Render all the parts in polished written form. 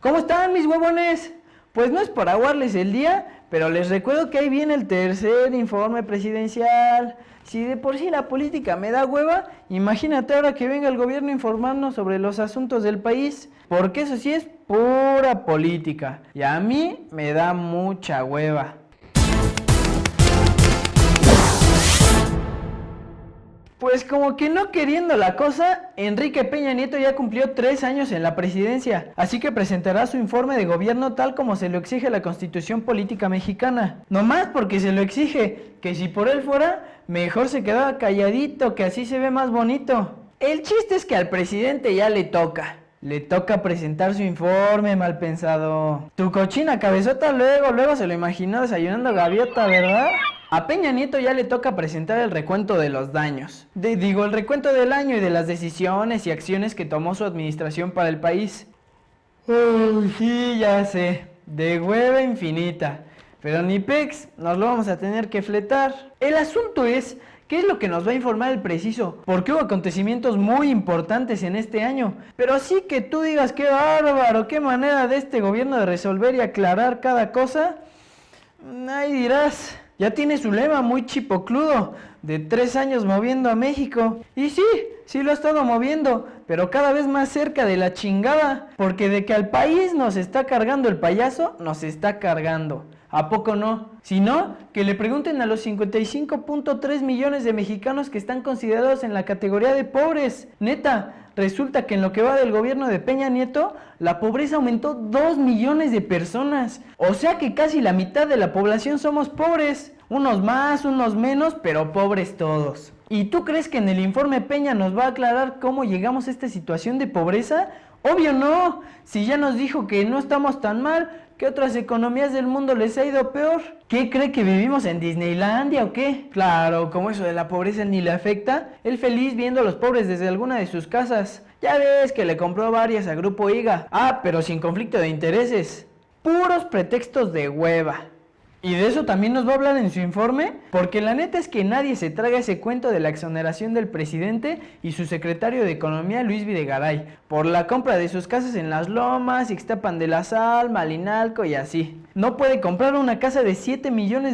¿Cómo están mis huevones? Pues no es por aguarles el día, pero les recuerdo que ahí viene el tercer informe presidencial. Si de por sí la política me da hueva, imagínate ahora que venga el gobierno a informarnos sobre los asuntos del país, porque eso sí es pura política, y a mí me da mucha hueva. Pues como que no queriendo la cosa, Enrique Peña Nieto ya cumplió 3 años en la presidencia, así que presentará su informe de gobierno tal como se lo exige la Constitución Política Mexicana. No más porque se lo exige, que si por él fuera, mejor se quedaba calladito, que así se ve más bonito. El chiste es que al presidente ya le toca presentar su informe, mal pensado. Tu cochina cabezota luego se lo imaginó desayunando gaviota, ¿verdad? A Peña Nieto ya le toca presentar el recuento de los daños. El recuento del año y de las decisiones y acciones que tomó su administración para el país. Uy, sí, ya sé, de hueva infinita. Pero ni pex, nos lo vamos a tener que fletar. El asunto es, ¿qué es lo que nos va a informar el preciso? Porque hubo acontecimientos muy importantes en este año. Pero así que tú digas qué bárbaro, qué manera de este gobierno de resolver y aclarar cada cosa, ahí dirás. Ya tiene su lema muy chipocludo, de 3 años moviendo a México. Y sí lo ha estado moviendo, pero cada vez más cerca de la chingada. Porque de que al país nos está cargando el payaso, nos está cargando. ¿A poco no? Si no, que le pregunten a los 55.3 millones de mexicanos que están considerados en la categoría de pobres. Neta, resulta que en lo que va del gobierno de Peña Nieto, la pobreza aumentó 2 millones de personas. O sea que casi la mitad de la población somos pobres. Unos más, unos menos, pero pobres todos. ¿Y tú crees que en el informe Peña nos va a aclarar cómo llegamos a esta situación de pobreza? Obvio no. Si ya nos dijo que no estamos tan mal, ¿qué otras economías del mundo les ha ido peor? ¿Qué cree que vivimos en Disneylandia o qué? Claro, como eso de la pobreza ni le afecta, él feliz viendo a los pobres desde alguna de sus casas. Ya ves que le compró varias a Grupo IGA. Pero sin conflicto de intereses. Puros pretextos de hueva. Y de eso también nos va a hablar en su informe, porque la neta es que nadie se traga ese cuento de la exoneración del presidente y su secretario de Economía Luis Videgaray, por la compra de sus casas en Las Lomas, Ixtapan de la Sal, Malinalco y así. No puede comprar una casa de $7 millones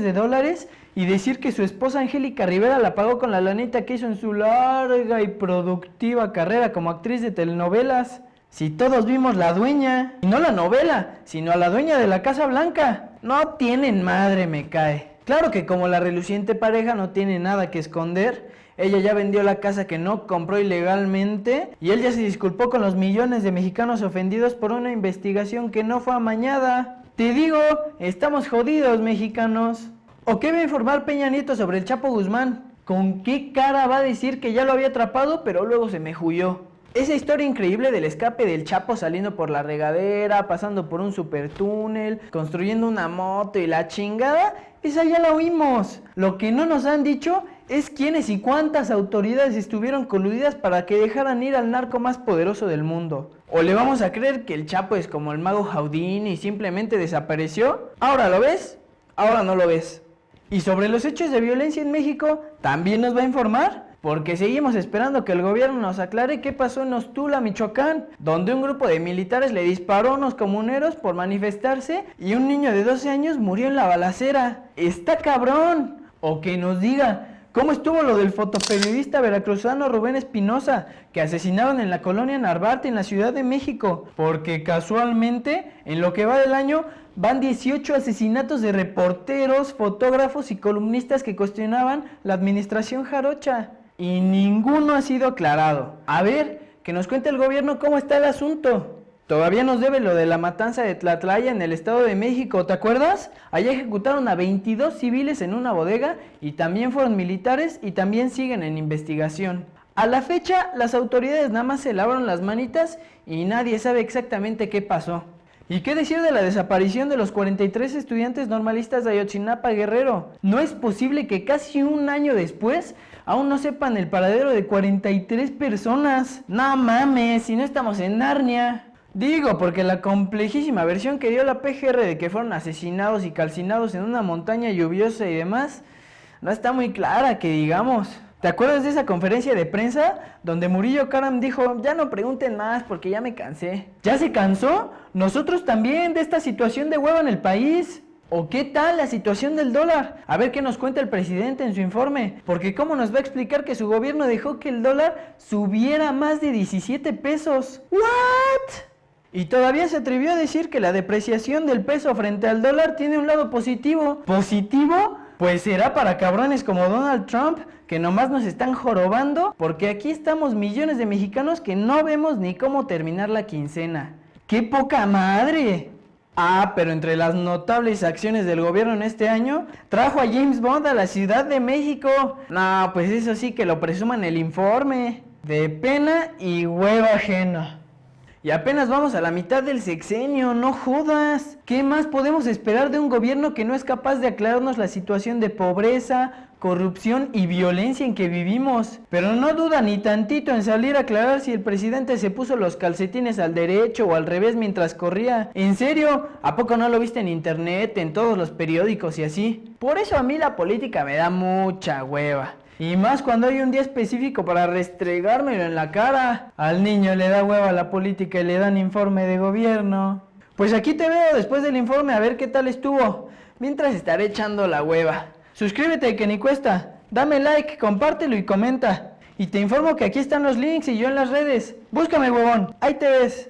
y decir que su esposa Angélica Rivera la pagó con la lanita que hizo en su larga y productiva carrera como actriz de telenovelas. Si todos vimos La Dueña, y no la novela, sino a la dueña de la Casa Blanca. No tienen madre, me cae. Claro que como la reluciente pareja no tiene nada que esconder, ella ya vendió la casa que no compró ilegalmente y él ya se disculpó con los millones de mexicanos ofendidos por una investigación que no fue amañada. Te digo, estamos jodidos, mexicanos. ¿O qué va a informar Peña Nieto sobre el Chapo Guzmán? ¿Con qué cara va a decir que ya lo había atrapado, pero luego se me huyó? Esa historia increíble del escape del Chapo saliendo por la regadera, pasando por un supertúnel, construyendo una moto y la chingada, esa ya la oímos. Lo que no nos han dicho es quiénes y cuántas autoridades estuvieron coludidas para que dejaran ir al narco más poderoso del mundo. ¿O le vamos a creer que el Chapo es como el mago Houdini y simplemente desapareció? ¿Ahora lo ves? Ahora no lo ves. Y sobre los hechos de violencia en México, ¿también nos va a informar? Porque seguimos esperando que el gobierno nos aclare qué pasó en Ostula, Michoacán, donde un grupo de militares le disparó a unos comuneros por manifestarse y un niño de 12 años murió en la balacera. ¡Está cabrón! O que nos diga, ¿cómo estuvo lo del fotoperiodista veracruzano Rubén Espinosa, que asesinaron en la colonia Narvarte en la Ciudad de México? Porque casualmente, en lo que va del año, van 18 asesinatos de reporteros, fotógrafos y columnistas que cuestionaban la administración jarocha. Y ninguno ha sido aclarado. A ver, que nos cuente el gobierno cómo está el asunto. Todavía nos debe lo de la matanza de Tlatlaya en el Estado de México, ¿te acuerdas? Allá ejecutaron a 22 civiles en una bodega y también fueron militares y también siguen en investigación. A la fecha, las autoridades nada más se lavaron las manitas y nadie sabe exactamente qué pasó. ¿Y qué decir de la desaparición de los 43 estudiantes normalistas de Ayotzinapa, Guerrero? No es posible que casi un año después aún no sepan el paradero de 43 personas. No mames, si no estamos en Narnia. Digo, porque la complejísima versión que dio la PGR de que fueron asesinados y calcinados en una montaña lluviosa y demás, no está muy clara, que digamos. ¿Te acuerdas de esa conferencia de prensa donde Murillo Karam dijo, ya no pregunten más porque ya me cansé? ¿Ya se cansó? Nosotros también de esta situación de hueva en el país. ¿O qué tal la situación del dólar? A ver qué nos cuenta el presidente en su informe, porque cómo nos va a explicar que su gobierno dejó que el dólar subiera a más de 17 pesos. ¿What? Y todavía se atrevió a decir que la depreciación del peso frente al dólar tiene un lado positivo. ¿Positivo? Pues será para cabrones como Donald Trump, que nomás nos están jorobando, porque aquí estamos millones de mexicanos que no vemos ni cómo terminar la quincena. ¡Qué poca madre! Ah, pero entre las notables acciones del gobierno en este año, trajo a James Bond a la Ciudad de México. No, pues eso sí que lo presuman en el informe. De pena y hueva ajena. Y apenas vamos a la mitad del sexenio, no jodas. ¿Qué más podemos esperar de un gobierno que no es capaz de aclararnos la situación de pobreza, corrupción y violencia en que vivimos? Pero no duda ni tantito en salir a aclarar si el presidente se puso los calcetines al derecho o al revés mientras corría. ¿En serio? ¿A poco no lo viste en internet, en todos los periódicos y así? Por eso a mí la política me da mucha hueva. Y más cuando hay un día específico para restregármelo en la cara. Al niño le da hueva la política y le dan informe de gobierno. Pues aquí te veo después del informe a ver qué tal estuvo. Mientras estaré echando la hueva. Suscríbete que ni cuesta. Dame like, compártelo y comenta. Y te informo que aquí están los links y yo en las redes. Búscame, huevón. Ahí te ves.